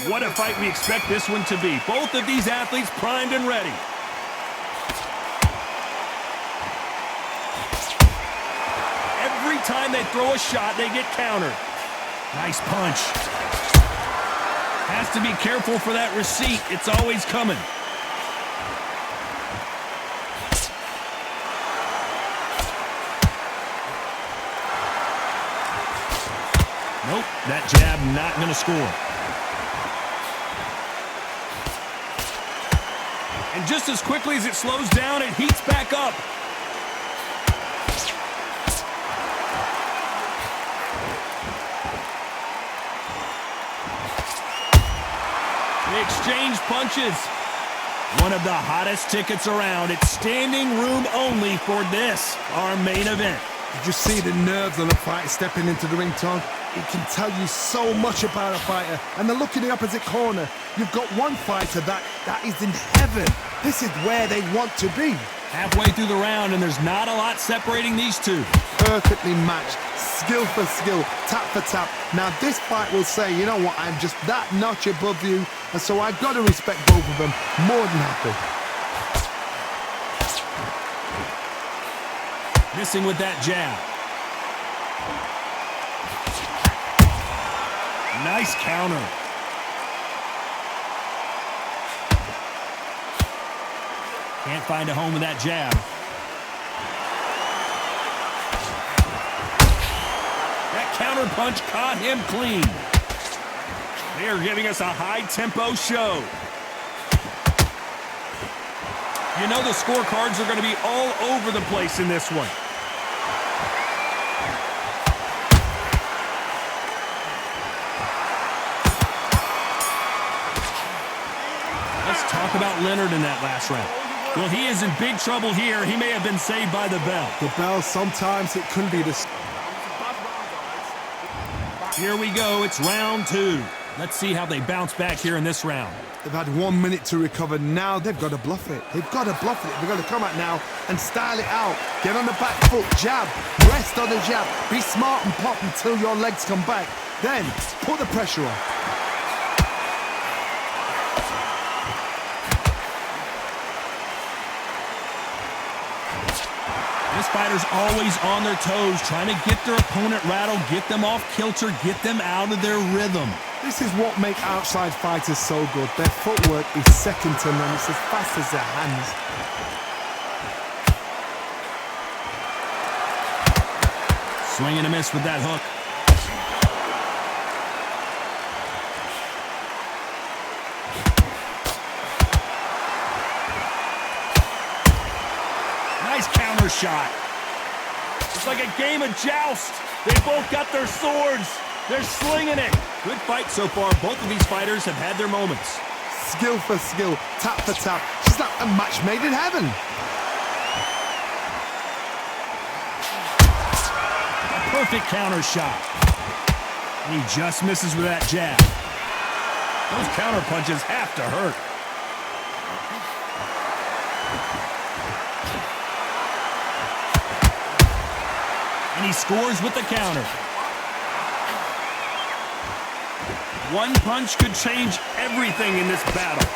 What a fight we expect this one to be. Both of these athletes primed and ready. Every time they throw a shot, they get countered. Nice punch. Has to be careful for that receipt. It's always coming. Nope, that jab not going to score. And just as quickly as it slows down, it heats back up. They exchange punches. One of the hottest tickets around. It's standing room only for this, our main event. Did you see the nerves on the fighter stepping into the ring, Tom? It can tell you so much about a fighter. And the look in the opposite corner. You've got one fighter that is in heaven. This is where they want to be. Halfway through the round, and there's not a lot separating these two. Perfectly matched, skill for skill, tap for tap. Now this fight will say, you know what, I'm just that notch above you, and so I've got to respect both of them. More than happy. Missing with that jab. Nice counter. Can't find a home with that jab. That counter punch caught him clean. They are giving us a high-tempo show. You know the scorecards are going to be all over the place in this one. Let's talk about Leonard in that last round. Well, he is in big trouble here. He may have been saved by the bell. The bell, sometimes it can be the... Here we go. It's round two. Let's see how they bounce back here in this round. They've had 1 minute to recover. Now they've got to bluff it. They've got to bluff it. They've got to come out now and style it out. Get on the back foot, jab, rest on the jab. Be smart and pop until your legs come back. Then put the pressure on. This fighter's always on their toes, trying to get their opponent rattled, get them off kilter, get them out of their rhythm. This is what makes outside fighters so good. Their footwork is second to none. It's as fast as their hands. Swing and a miss with that hook. Nice counter shot. It's like a game of joust. They both got their swords. They're slinging it. Good fight so far. Both of these fighters have had their moments. Skill for skill, tap for tap. It's like a match made in heaven. A perfect counter shot. And he just misses with that jab. Those counter punches have to hurt. And he scores with the counter. One punch could change everything in this battle.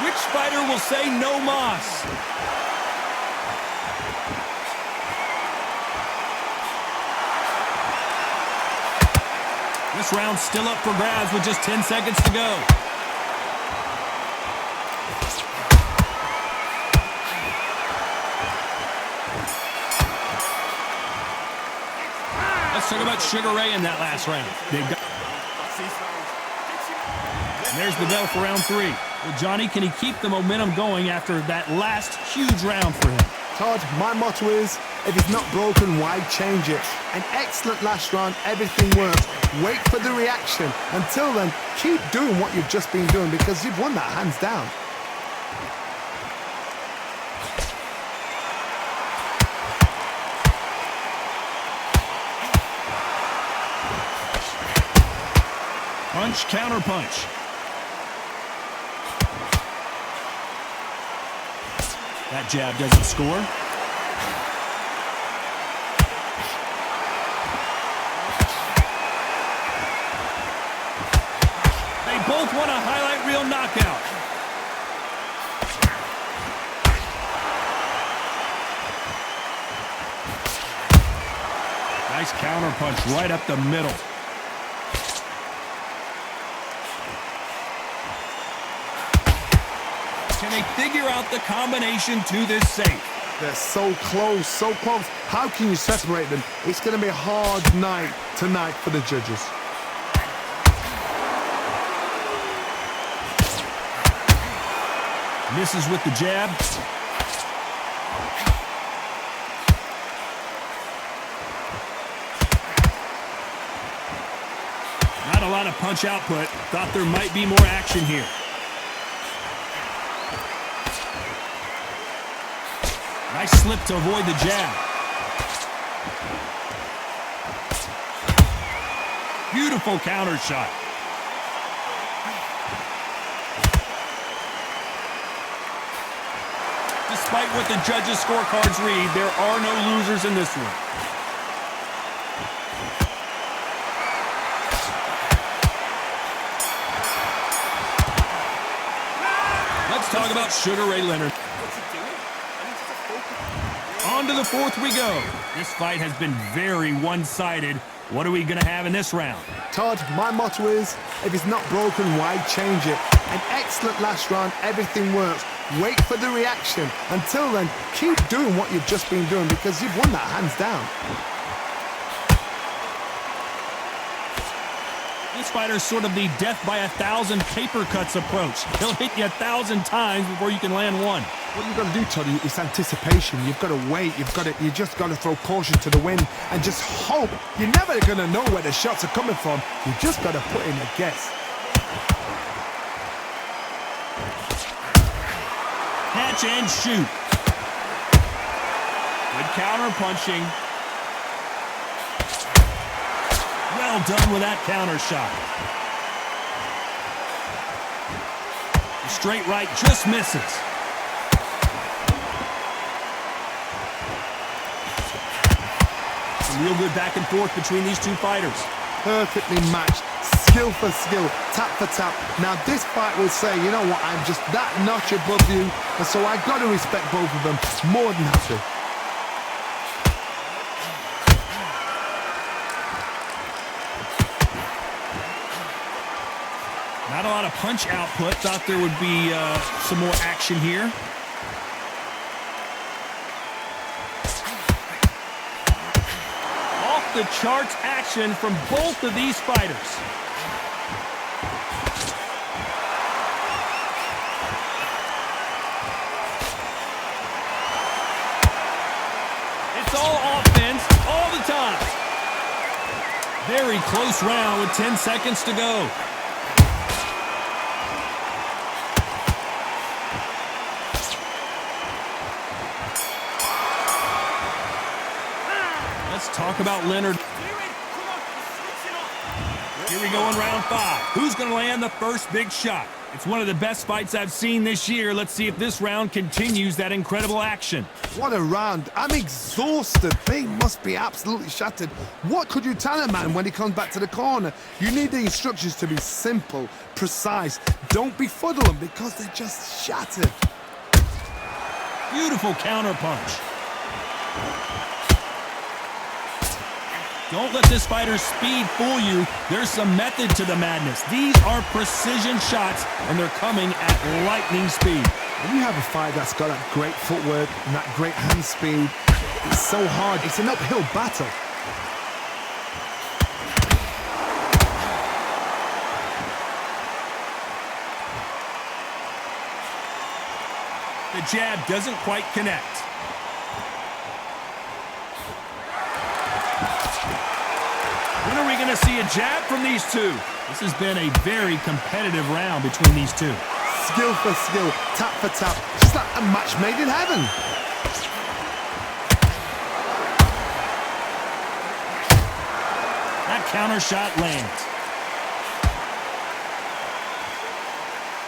Which fighter will say no mas? This round's still up for grabs with just 10 seconds to go. Let's talk about Sugar Ray in that last round. And there's the bell for round three. Well, Johnny, can he keep the momentum going after that last huge round for him? Todd, my motto is, if it's not broken, why change it? An excellent last round, everything works. Wait for the reaction. Until then, keep doing what you've just been doing because you've won that hands down. Punch, counter punch. That jab doesn't score. one a highlight reel knockout. Nice counter punch right up the middle. Can they figure out the combination to this safe? They're so close, so close. How can you separate them? It's going to be a hard night tonight for the judges. Misses with the jab. Not a lot of punch output. Thought there might be more action here. Nice slip to avoid the jab. Beautiful counter shot. Despite what the judges' scorecards read, there are no losers in this one. Let's talk about Sugar Ray Leonard. On to the fourth we go. This fight has been very one-sided. What are we going to have in this round? Todd, my motto is, if it's not broken, why change it? An excellent last round, everything works. Wait for the reaction. Until then, keep doing what you've just been doing because you've won that hands down. This fighter's sort of the death by 1,000 paper cuts approach. He'll hit you 1,000 times before you can land one. What you've got to do, Todd, is anticipation. You've got to wait. You just got to throw caution to the wind and just hope. You're never going to know where the shots are coming from. You just got to put in a guess. Catch and shoot. Good counter punching. Well done with that counter shot. The straight right just misses. Some real good back and forth between these two fighters. Perfectly matched, skill for skill, tap for tap. Now this fight will say, you know what, I'm just that notch above you, and so I've got to respect both of them more than happy. Not a lot of punch output. Thought there would be some more action here. Off the charts action from both of these fighters. It's all offense all the time. Very close round with 10 seconds to go. Let's talk about Leonard. Here we go in round 5. Who's going to land the first big shot? It's one of the best fights I've seen this year. Let's see if this round continues that incredible action. What a round. I'm exhausted. They must be absolutely shattered. What could you tell a man when he comes back to the corner? You need the instructions to be simple, precise. Don't befuddle them because they're just shattered. Beautiful counter punch. Don't let this fighter's speed fool you. There's some method to the madness. These are precision shots, and they're coming at lightning speed. When you have a fight that's got that great footwork and that great hand speed, it's so hard. It's an uphill battle. The jab doesn't quite connect. When are we going to see a jab from these two? This has been a very competitive round between these two. Skill for skill, tap for tap, just like a match made in heaven. That counter shot lands.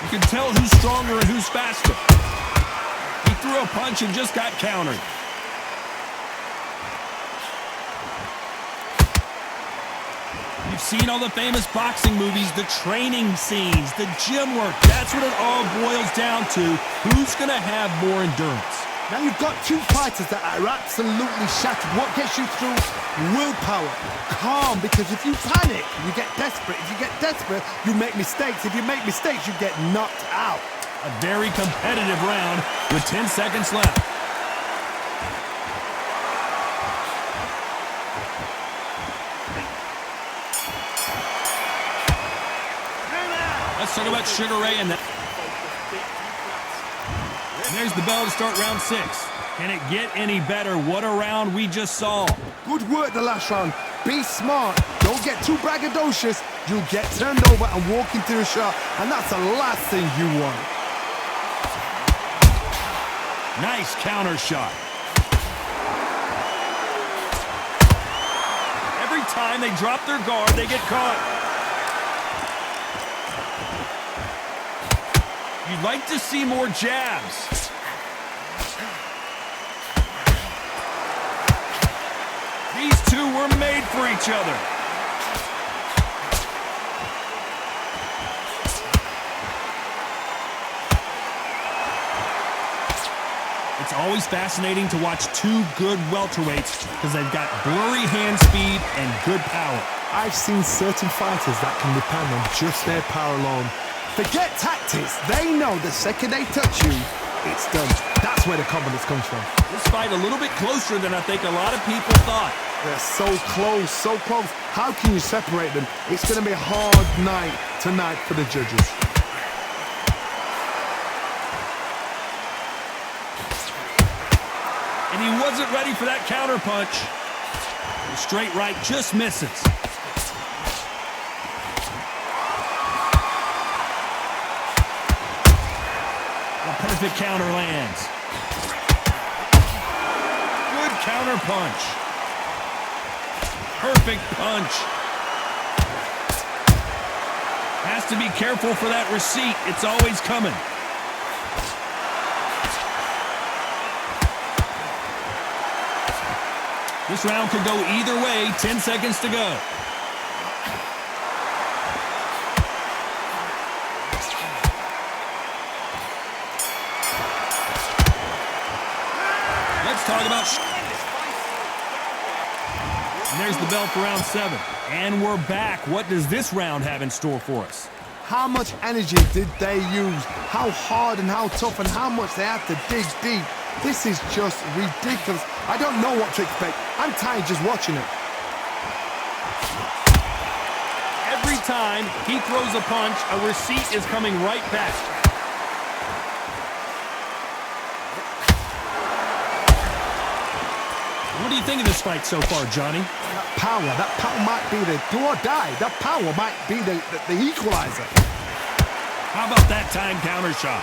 You can tell who's stronger and who's faster. He threw a punch and just got countered. You've seen all the famous boxing movies, the training scenes, the gym work. That's what it all boils down to. Who's going to have more endurance? Now you've got two fighters that are absolutely shattered. What gets you through? Willpower. Calm, because if you panic, you get desperate. If you get desperate, you make mistakes. If you make mistakes, you get knocked out. A very competitive round with 10 seconds left. Let's talk about Sugar Ray and that. And there's the bell to start round 6. Can it get any better? What a round we just saw. Good work the last round. Be smart. Don't get too braggadocious. You'll get turned over and walk into the shot, and that's the last thing you want. Nice counter shot. Every time they drop their guard, they get caught. You'd like to see more jabs. These two were made for each other. It's always fascinating to watch two good welterweights because they've got blurry hand speed and good power. I've seen certain fighters that can depend on just their power alone. Forget tactics. They know the second they touch you, it's done. That's where the confidence comes from. This fight a little bit closer than I think a lot of people thought. They're so close, so close. How can you separate them? It's going to be a hard night tonight for the judges. And he wasn't ready for that counter punch. The straight right just misses. The perfect counter lands. Good counter punch. Perfect punch. Has to be careful for that receipt. It's always coming. This round could go either way. 10 seconds to go. Let's talk about... And there's the bell for round 7. And we're back. What does this round have in store for us? How much energy did they use? How hard and how tough and how much they had to dig deep. This is just ridiculous. I don't know what to expect. I'm tired just watching it. Every time he throws a punch, a receipt is coming right back. What do you think of this fight so far, Johnny? That power might be the do or die. That power might be the equalizer. How about that time counter shot?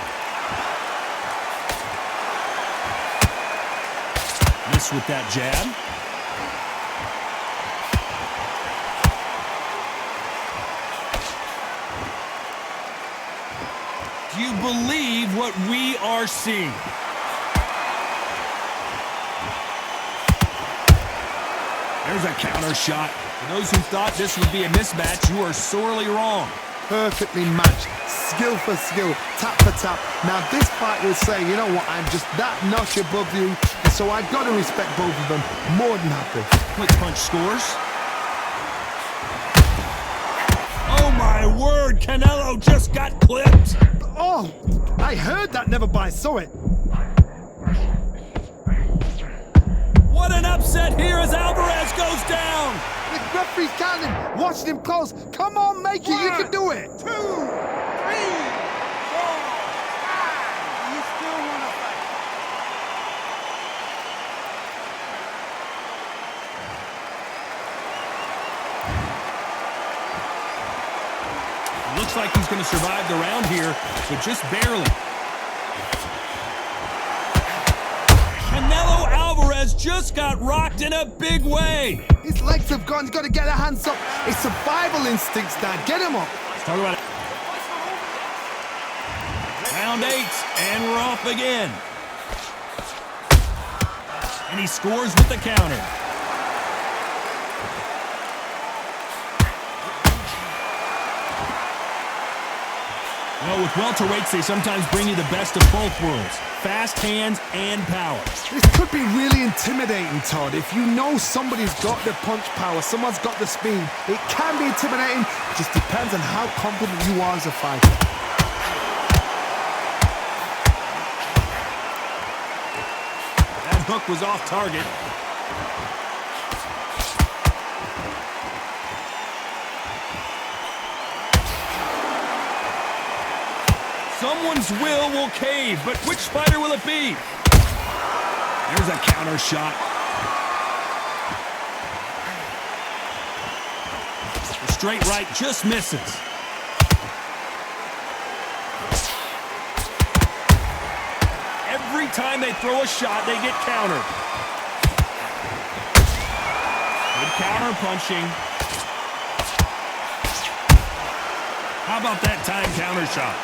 Miss with that jab. Do you believe what we are seeing? There's a counter shot. For those who thought this would be a mismatch, you are sorely wrong. Perfectly matched. Skill for skill. Tap for tap. Now this fight will say, you know what, I'm just that notch above you, and so I've got to respect both of them. More than happy. Quick punch scores. Oh my word, Canelo just got clipped. Oh, I heard that, never by saw it. What an upset here as Alvarez goes down. The referee's counting, watching him close. Come on, make it, you can do it. 2, 3, 4, 5. You still want to fight? Looks like he's going to survive the round here, but just barely. Canelo Alvarez just got rocked in a big way. His legs have gone, he's got to get their hands up. It's survival instincts, Dad. Get him up. Let's talk about it. Round 8, and we're off again. And he scores with the counter. Well, with welterweights, they sometimes bring you the best of both worlds. Fast hands and power. This could be really intimidating, Todd. If you know somebody's got the punch power, someone's got the speed, it can be intimidating. It just depends on how confident you are as a fighter. That hook was off target. Someone's will cave, but which fighter will it be? There's a counter shot. The straight right just misses. Every time they throw a shot, they get countered. Good counter punching. How about that time counter shot?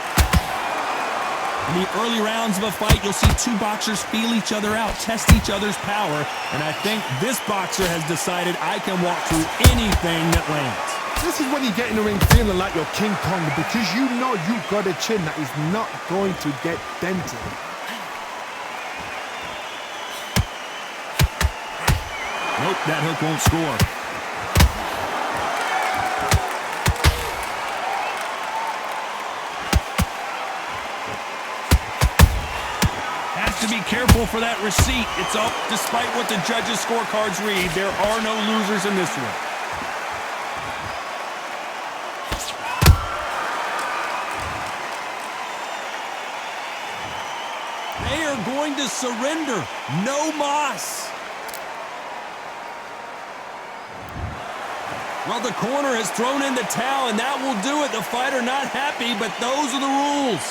In the early rounds of a fight, you'll see two boxers feel each other out, test each other's power, and I think this boxer has decided I can walk through anything that lands. This is when you get in the ring feeling like you're King Kong, because you know you've got a chin that is not going to get dented. Nope, that hook won't score. To be careful for that receipt. It's up. Despite what the judges' scorecards read, there are no losers in this one. They are going to surrender. No mas. Well, the corner has thrown in the towel, and that will do it. The fighter not happy, but those are the rules.